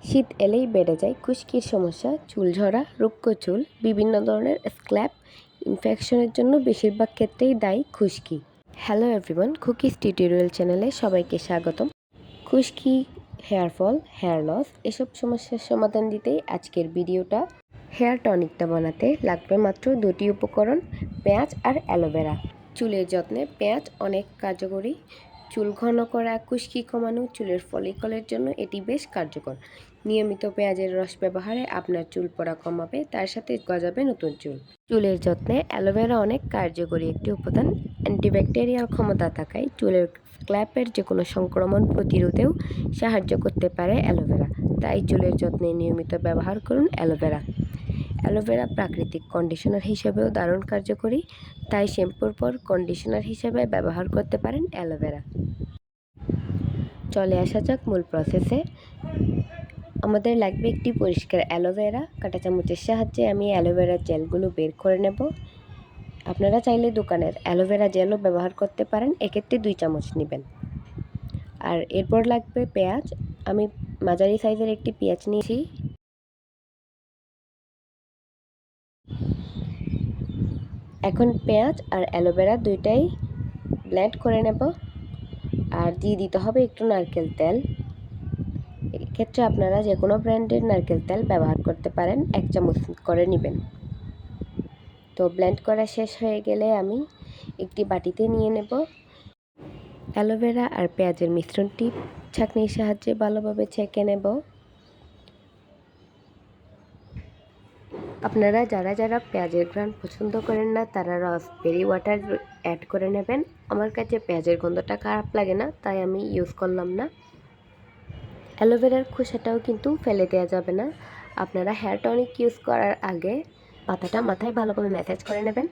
শীত এলেই বেড়ে যায় খুশকির সমস্যা, চুল ঝরা, রুক্ষ চুল, বিভিন্ন ধরনের স্ক্ল্যাপ ইনফেকশনের জন্য বেশিরভাগ ক্ষেত্রেই দায়ী খুশকি। হ্যালো এভরিওয়ান, কুকিজ টিউটোরিয়াল চ্যানেলে সবাইকে স্বাগতম। খুশকি, হেয়ার ফল, হেয়ার লস এসব সমস্যার সমাধান দিতেই আজকের ভিডিওটা। হেয়ার টনিকটা বানাতে লাগবে মাত্র দুটি উপকরণ, পেঁয়াজ আর অ্যালোভেরা। চুলের যত্নে পেঁয়াজ অনেক কার্যকরী। চুল ঘন করা, খুশকি কমানো, চুলের ফলিকলের জন্য এটি বেশ কার্যকর। নিয়মিত পেঁয়াজের রস ব্যবহারে আপনার চুল পড়া কমাবে, তার সাথে গজাবে নতুন চুল। চুলের যত্নে অ্যালোভেরা অনেক কার্যকরী একটি উপাদান। অ্যান্টিব্যাকটেরিয়াল ক্ষমতা থাকায় চুলের স্ক্ল্যাপের যে কোনো সংক্রমণ প্রতিরোধেও সাহায্য করতে পারে অ্যালোভেরা। তাই চুলের যত্নে নিয়মিত ব্যবহার করুন অ্যালোভেরা। অ্যালোভেরা প্রাকৃতিক কন্ডিশনার হিসেবেও দারুণ কার্যকরী, তাই শ্যাম্পুর পর কন্ডিশনার হিসেবে ব্যবহার করতে পারেন অ্যালোভেরা। চলে আসা যাক মূল প্রসেসে। আমাদের লাগবে একটি পরিষ্কার অ্যালোভেরা। কাঁটা চামচের সাহায্যে আমি অ্যালোভেরার জেলগুলো বের করে নেব। আপনারা চাইলে দোকানের অ্যালোভেরা জেলও ব্যবহার করতে পারেন, এক্ষেত্রে 2 চামচ নেবেন। আর এরপর লাগবে পেঁয়াজ। আমি মাঝারি সাইজের একটি পেঁয়াজ নিয়েছি। এখন পেঁয়াজ আর অ্যালোভেরা দুইটাই ব্লেন্ড করে নেব। আর দিয়ে দিতে হবে একটু নারকেল তেল। এক্ষেত্রে আপনারা যে কোনো ব্র্যান্ডের নারকেল তেল ব্যবহার করতে পারেন, 1 চামচ করে নেবেন। তো ব্লেন্ড করা শেষ হয়ে গেলে আমি একটি বাটিতে নিয়ে নেব। অ্যালোভেরা আর পেঁয়াজের মিশ্রণটি ছাঁকনির সাহায্যে ভালোভাবে ছেঁকে নেব। আপনারা যারা পেঁয়াজের ঘ্রাণ পছন্দ করেন না, তারা রসবেরি ওয়াটার অ্যাড করে নেবেন। আমার কাছে পেঁয়াজের গন্ধটা খারাপ লাগে না, তাই আমি ইউজ করলাম না। অ্যালোভেরার খোসাটাও কিন্তু ফেলে দেওয়া যাবে না। আপনারা হেয়ার টনিক ইউজ করার আগে পাতাটা মাথায় ভালোভাবে ম্যাসাজ করে নেবেন।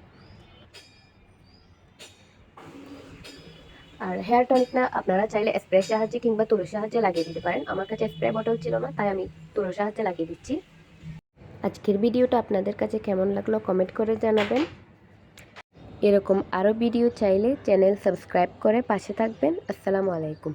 আর হেয়ার টনিকটা আপনারা চাইলে স্প্রের সাহায্যে কিংবা তুলোর সাহায্যে লাগিয়ে দিতে পারেন। আমার কাছে স্প্রে বটল ছিল না, তাই আমি তুলোর সাহায্যে লাগিয়ে দিচ্ছি। আজকের ভিডিওটা আপনাদের কাছে কেমন লাগলো কমেন্ট করে জানাবেন। এরকম আরও ভিডিও চাইলে চ্যানেল সাবস্ক্রাইব করে পাশে থাকবেন। আসসালামু আলাইকুম।